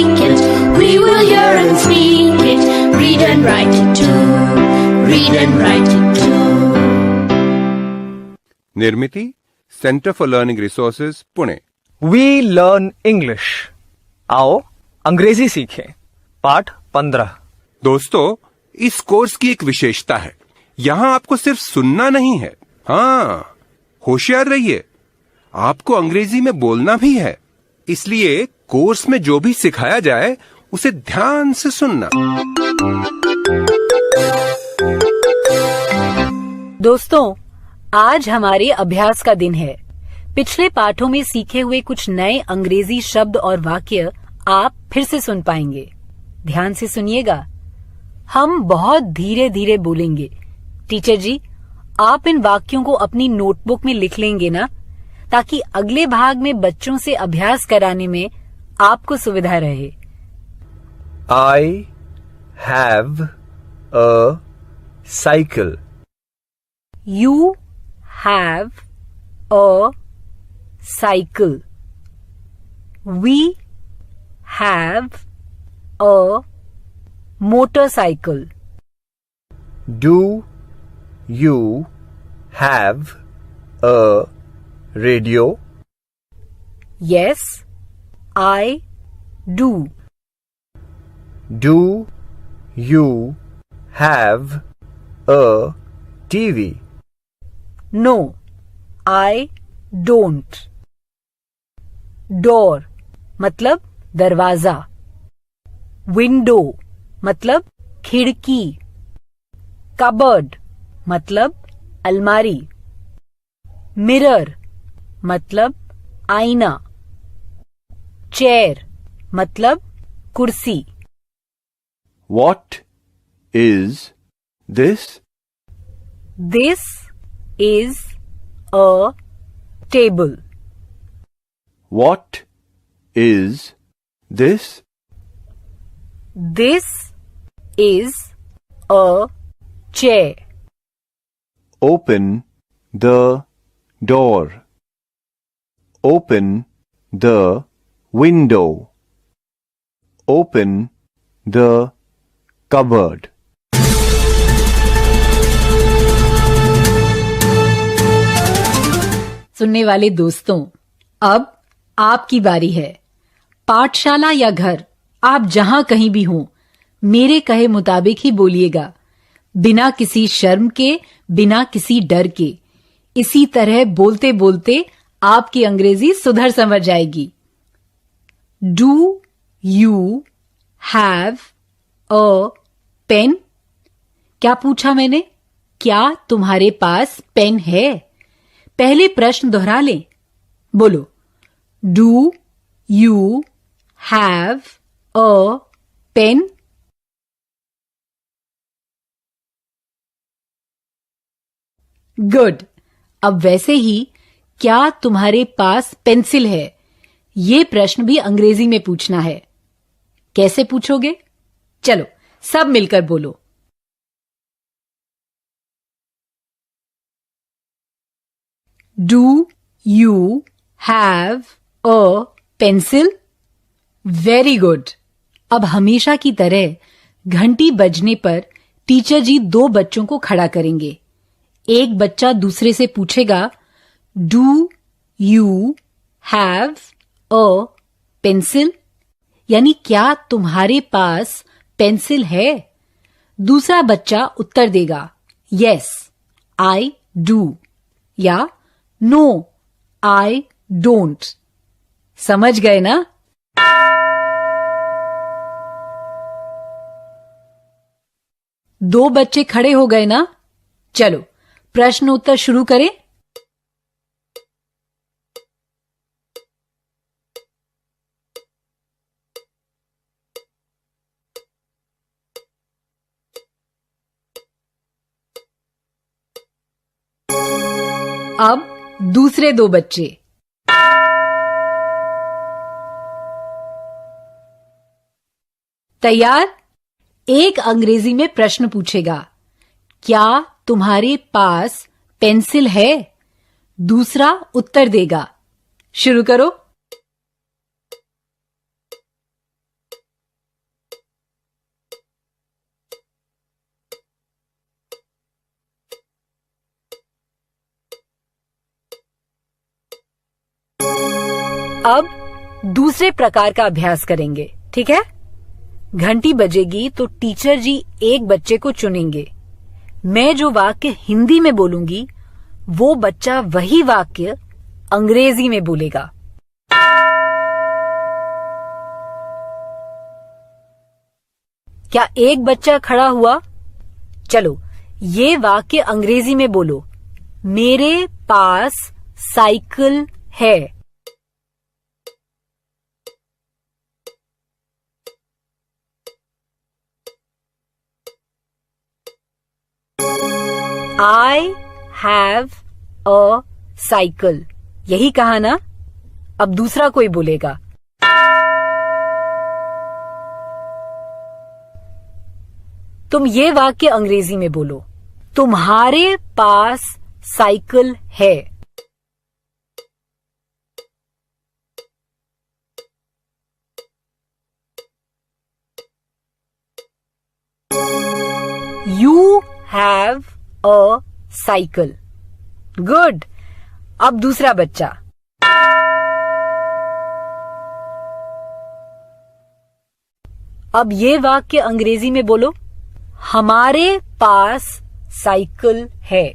speak it. We will hear and speak it. Read and write it too. Read and write it too. Nirmiti centre for learning resources Pune. We learn English. आओ अंग्रेजी सीखें। पाठ 15। दोस्तों, इस course की एक विशेषता है, यहाँ आपको सिर्फ सुनना नहीं है, हाँ, होशियार रहिए, आपको अंग्रेजी में बोलना भी है। इसलिए कोर्स में जो भी सिखाया जाए उसे ध्यान से सुनना। दोस्तों, आज हमारे अभ्यास का दिन है। पिछले पाठों में सीखे हुए कुछ नए अंग्रेजी शब्द और वाक्य आप फिर से सुन पाएंगे। ध्यान से सुनिएगा। हम बहुत धीरे धीरे बोलेंगे। टीचर जी, आप इन वाक्यों को अपनी नोटबुक में लिख लेंगे ना, ताकि अगले भाग में बच्चों से अभ्यास कराने में आपको सुविधा रहे। I have a cycle. You have a cycle. We have a motorcycle. Do you have a radio? Yes, I do. Do you have a TV? No, I don't. Door मतलब दरवाजा। विंडो मतलब खिड़की। कबर्ड मतलब अलमारी। Mirror मतलब आईना। Chair मतलब कुर्सी। What is this? This is a table. What is this? This is a chair. Open the door. Open the window. Open the cupboard. सुनने वाले दोस्तों, अब आपकी बारी है। पाठशाला या घर, आप जहां कहीं भी हों, मेरे कहे मुताबिक ही बोलिएगा, बिना किसी शर्म के, बिना किसी डर के। इसी तरह बोलते बोलते आपकी अंग्रेजी सुधर समझ जाएगी। Do you have a pen? क्या पूछा मैंने? क्या तुम्हारे पास पेन है? पहले प्रश्न दोहरा लें। बोलो, do you have a pen? Good. अब वैसे ही, क्या तुम्हारे पास पेंसिल है? ये प्रश्न भी अंग्रेजी में पूछना है। कैसे पूछोगे? चलो सब मिलकर बोलो। Do you have a pencil? Very good. अब हमेशा की तरह घंटी बजने पर टीचर जी दो बच्चों को खड़ा करेंगे। एक बच्चा दूसरे से पूछेगा, do you have a pencil? यानी क्या तुम्हारे पास पेंसिल है? दूसरा बच्चा उत्तर देगा, यस आई डू, या नो आई डोंट। समझ गए ना? दो बच्चे खड़े हो गए ना? चलो प्रश्न उत्तर शुरू करें। अब दूसरे दो बच्चे। तैयार? एक अंग्रेजी में प्रश्न पूछेगा, क्या तुम्हारे पास पेंसिल है? दूसरा उत्तर देगा। शुरू करो। अब दूसरे प्रकार का अभ्यास करेंगे, ठीक है? घंटी बजेगी तो टीचर जी एक बच्चे को चुनेंगे। मैं जो वाक्य हिंदी में बोलूंगी वो बच्चा वही वाक्य अंग्रेजी में बोलेगा। क्या एक बच्चा खड़ा हुआ? चलो ये वाक्य अंग्रेजी में बोलो। मेरे पास साइकिल है। I have a cycle। यही कहा ना? अब दूसरा कोई बोलेगा। तुम ये वाक्य अंग्रेजी में बोलो। तुम्हारे पास साइकिल है। You have a cycle। Good. अब दूसरा बच्चा। अब ये वाक्य अंग्रेजी में बोलो। हमारे पास साइकिल है।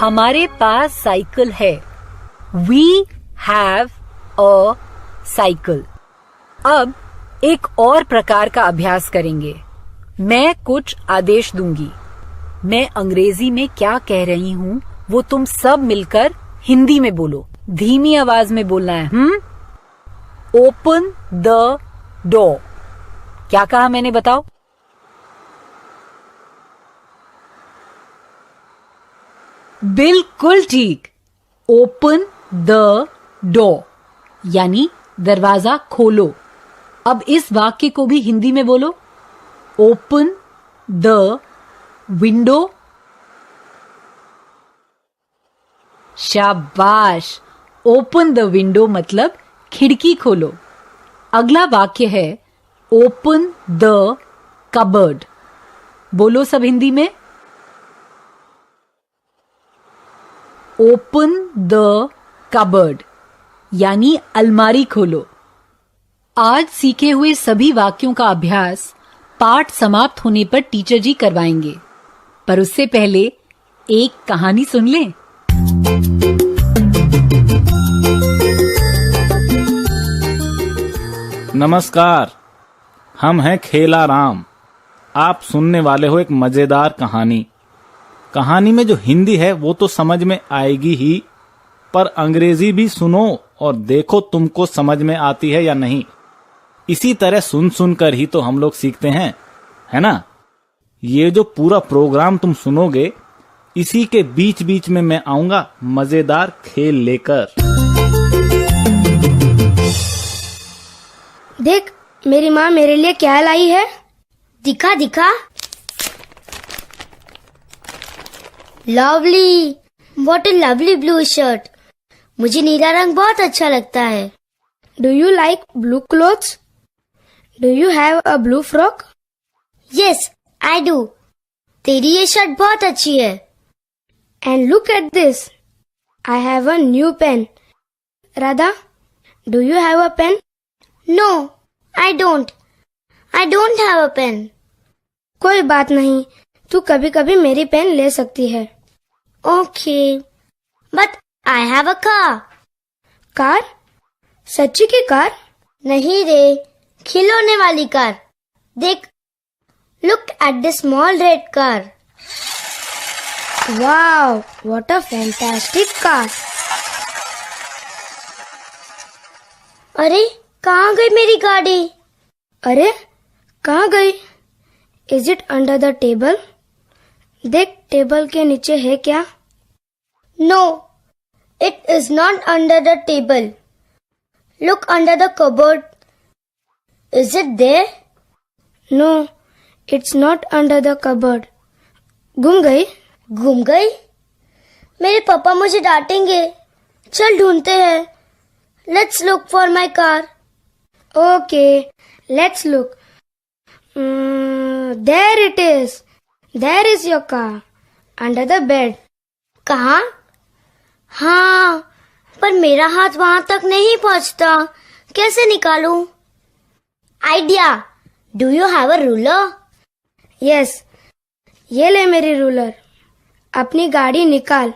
हमारे पास साइकिल है। We have a cycle। अब एक और प्रकार का अभ्यास करेंगे। मैं कुछ आदेश दूंगी। मैं अंग्रेजी में क्या कह रही हूं वो तुम सब मिलकर हिंदी में बोलो। धीमी आवाज में बोलना है। Open the door. क्या कहा मैंने, बताओ? बिल्कुल ठीक। ओपन द डोर यानी दरवाजा खोलो। अब इस वाक्य को भी हिंदी में बोलो। Open the window. शाबाश। ओपन द विंडो मतलब खिड़की खोलो। अगला वाक्य है ओपन द कबर्ड। बोलो सब हिंदी में। ओपन द कबर्ड यानी अलमारी खोलो। आज सीखे हुए सभी वाक्यों का अभ्यास पाठ समाप्त होने पर टीचर जी करवाएंगे, पर उससे पहले एक कहानी सुन लें। नमस्कार, हम हैं खेला राम। आप सुनने वाले हो एक मजेदार कहानी। कहानी में जो हिंदी है वो तो समझ में आएगी ही, पर अंग्रेजी भी सुनो और देखो तुमको समझ में आती है या नहीं। इसी तरह सुन सुन कर ही तो हम लोग सीखते हैं, है ना? ये जो पूरा प्रोग्राम तुम सुनोगे, इसी के बीच बीच में मैं आऊंगा मजेदार खेल लेकर। देख, मेरी माँ मेरे लिए क्या लाई है। दिखा दिखा। Lovely, what a lovely blue shirt. मुझे नीला रंग बहुत अच्छा लगता है। Do you like blue clothes? Do you have a blue frock? Yes, I do. तेरी ये शर्ट बहुत अच्छी है। And look at this, I have a new pen. Radha, do you have a pen? No, I don't have a pen. कोई बात नहीं, तू कभी कभी मेरी पेन ले सकती है। Okay, but I have a car. Car? सच्ची की कार? नहीं रे, खिलौने वाली कार। देख, look at the small red car. Wow, what a fantastic car. अरे, कहाँ गई मेरी गाड़ी? अरे, कहाँ गई? Is it under the table? देख, टेबल के नीचे है क्या? No, it is not under the table. Look under the cupboard. Is it there? No, it's not under the cupboard. गुम गई? गुम गई? मेरे पापा मुझे डांटेंगे। चल ढूंढते हैं। Let's look for my car. Okay, let's look. There it is. There is your car. Under the bed. कहाँ? हाँ, पर मेरा हाथ वहां तक नहीं पहुंचता. कैसे निकालूं? Idea. Do you have a ruler? Yes. ये ले मेरी रूलर. अपनी गाड़ी निकाल.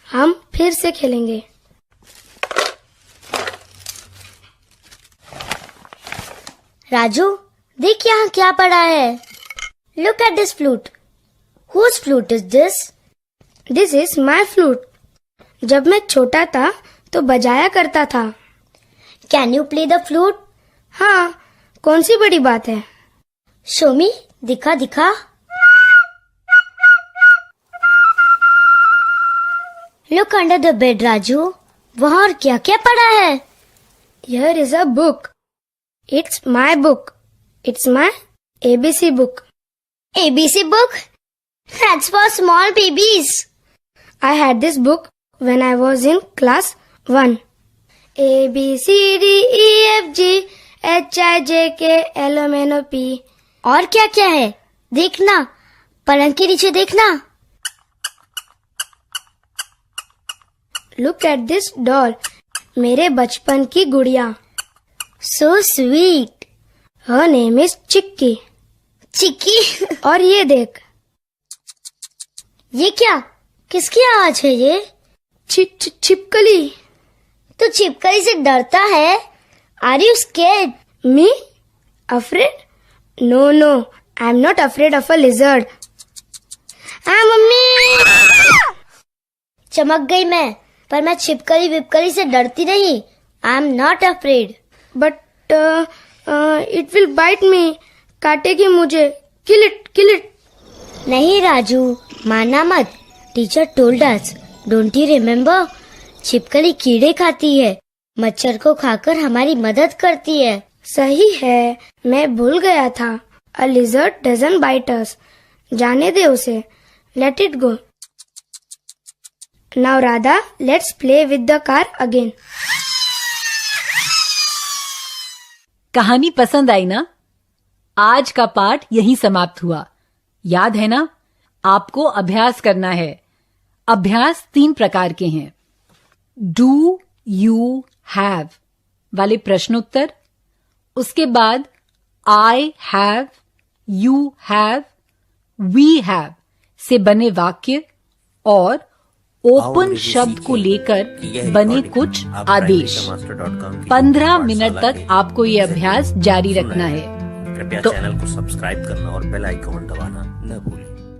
हम फिर से खेलेंगे. राजू, देख यहाँ क्या पड़ा है. Look at this flute. Whose flute is this? This is my flute. जब मैं छोटा था तो बजाया करता था. Can you play the flute? हाँ, कौन सी बड़ी बात है. Show me. दिखा दिखा. Look under the bed, Raju. वहाँ और क्या क्या पड़ा है? Here is a book. It's my book. It's my ABC book. ABC book? That's for small babies. I had this book when I was in class 1. A, B, C, D, E, F, G, H, I, J, K, L, M, N, O, P. और क्या क्या है? देखना. पलंग के नीचे देखना. Look at this doll. मेरे बचपन की गुड़िया. So sweet. Her name is चिक्की. चिक्की. और ये देख. ये क्या? किसकी आवाज है ये? छिपकली. तू छिपकली से डरता है? Are you scared? Me? Afraid? No, no. I'm not afraid of a lizard. Mummy. चमक गई मैं, पर मैं छिपकली विपकली से डरती नहीं. I'm not afraid. But it will bite me. काटेगी मुझे. Kill it, kill it. नहीं राजू, माना मत. Teacher told us. Don't you remember? छिपकली कीड़े खाती है, मच्छर को खाकर हमारी मदद करती है. सही है, मैं भूल गया था. A lizard doesn't bite us. जाने दे उसे. Let it go. Now Radha, let's play with the car again. कहानी पसंद आई ना? आज का पाठ यहीं समाप्त हुआ. याद है ना? आपको अभ्यास करना है. अभ्यास 3 प्रकार के हैं. डू यू हैव वाले प्रश्नोत्तर, उसके बाद I have, you have, we have से बने वाक्य और ओपन शब्द को लेकर बने कुछ आदेश. 15 मिनट तक आपको ये अभ्यास जारी रखना है. कृपया चैनल को सब्सक्राइब करना और बेल आइकॉन दबाना न भूलें.